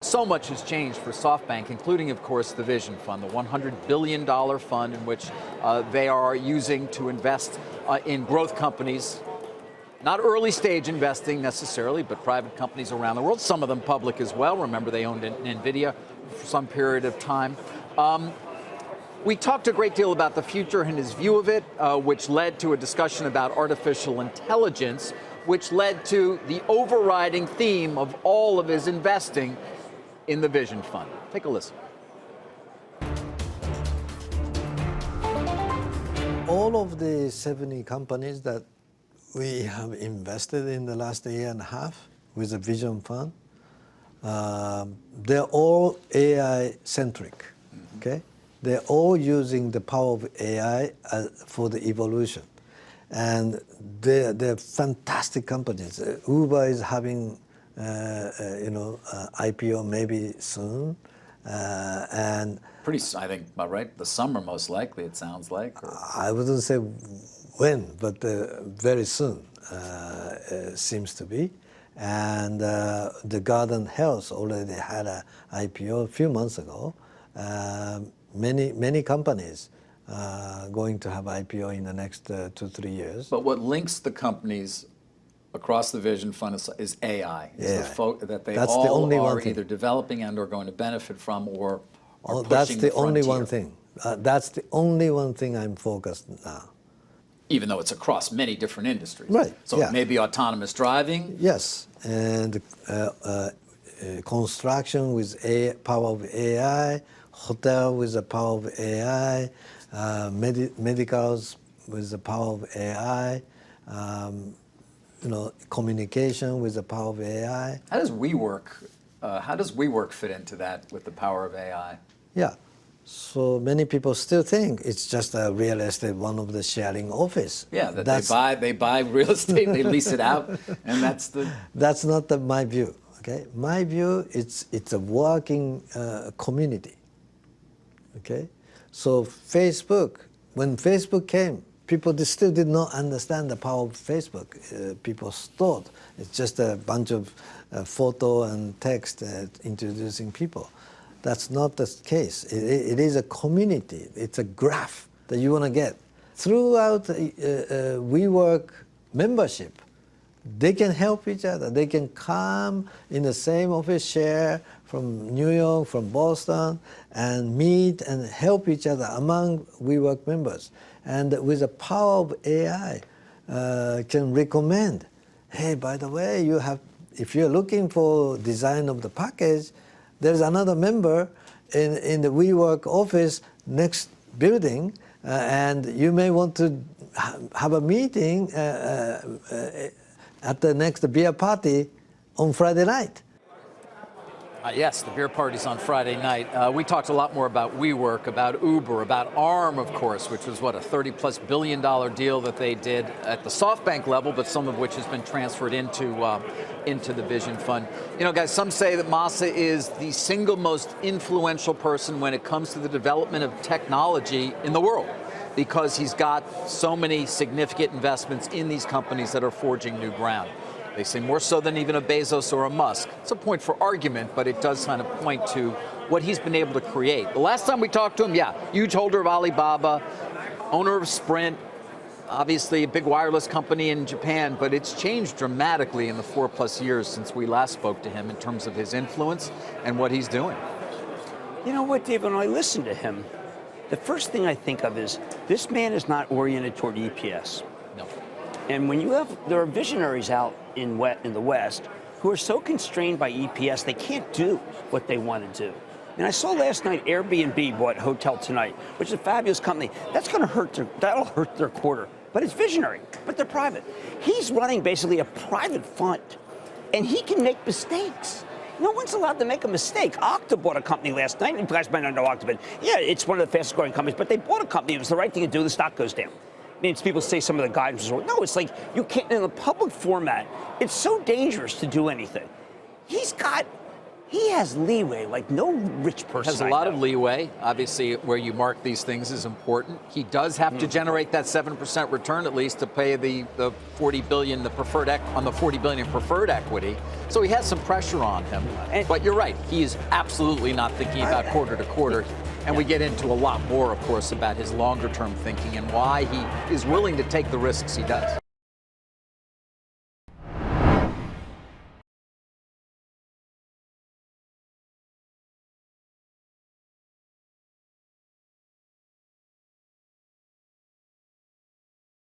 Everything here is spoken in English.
So much has changed for SoftBank, including, of course, the Vision Fund, the $100 billion fund in which they are using to invest in growth companies. Not early stage investing necessarily, but private companies around the world, some of them public as well. Remember, they owned NVIDIA for some period of time. We talked a great deal about the future and his view of it, which led to a discussion about artificial intelligence, which led to the overriding theme of all of his investing in the Vision Fund. Take a listen. All of the 70 companies that we have invested in the last year and a half with the Vision Fund, they're all AI-centric, okay? They're all using the power of AI for the evolution. And they're fantastic companies. Uber is having, IPO maybe soon. And pretty, I think, right? The summer, most likely, it sounds like. Or? I wouldn't say when, but very soon, seems to be. And the Garden Health already had an IPO a few months ago. Many companies going to have IPO in the next 2-3 years. But what links the companies across the Vision Fund is AI. That they that's all the only are one thing. Either developing and or going to benefit from, or are pushing that's the only frontier. one thing. That's the only one thing I'm focused now. Even though it's across many different industries. Right. So it may be autonomous driving. Yes, and construction with power of AI, hotel with the power of AI, medicals with the power of AI, communication with the power of AI. How does WeWork fit into that with the power of AI? Yeah. So many people still think it's just a real estate, one of the sharing office. Yeah, they buy real estate, they lease it out, and that's the... That's not my view, okay? My view, it's a working community, okay? So Facebook, when Facebook came, people still did not understand the power of Facebook. People thought it's just a bunch of photo and text introducing people. That's not the case. It is a community. It's a graph that you want to get. Throughout WeWork membership, they can help each other. They can come in the same office share from New York, from Boston, and meet and help each other among WeWork members. And with the power of AI, can recommend, hey, by the way, if you're looking for design of the package, there's another member in the WeWork office next building, and you may want to have a meeting at the next beer party on Friday night. Yes, the beer party's on Friday night. We talked a lot more about WeWork, about Uber, about ARM, of course, which was, what, a $30+ billion deal that they did at the SoftBank level, but some of which has been transferred into the Vision Fund. You know, guys, some say that Masa is the single most influential person when it comes to the development of technology in the world, because he's got so many significant investments in these companies that are forging new ground. They say more so than even a Bezos or a Musk. It's a point for argument, but it does kind of point to what he's been able to create. The last time we talked to him, huge holder of Alibaba, owner of Sprint, obviously a big wireless company in Japan, but it's changed dramatically in the 4+ years since we last spoke to him in terms of his influence and what he's doing. You know what, David, when I listen to him, the first thing I think of is this man is not oriented toward EPS. No. And when there are visionaries out in the West who are so constrained by EPS, they can't do what they want to do. And I saw last night Airbnb bought Hotel Tonight, which is a fabulous company. That'll hurt their quarter. But it's visionary, but they're private. He's running basically a private fund, and he can make mistakes. No one's allowed to make a mistake. Okta bought a company last night, and you guys might not know Okta, but yeah, it's one of the fastest growing companies, but they bought a company. It was the right thing to do. The stock goes down. Means people say some of the guidance is wrong. No, it's like you can't, in the public format, it's so dangerous to do anything. He's got he has leeway like no rich person. Has a lot of leeway. Obviously, where you mark these things is important. He does have to generate that 7% return at least to pay the 40 billion, the preferred on the 40 billion in preferred equity. So he has some pressure on him. But you're right, he is absolutely not thinking about quarter to quarter. And we get into a lot more, of course, about his longer term thinking and why he is willing to take the risks he does.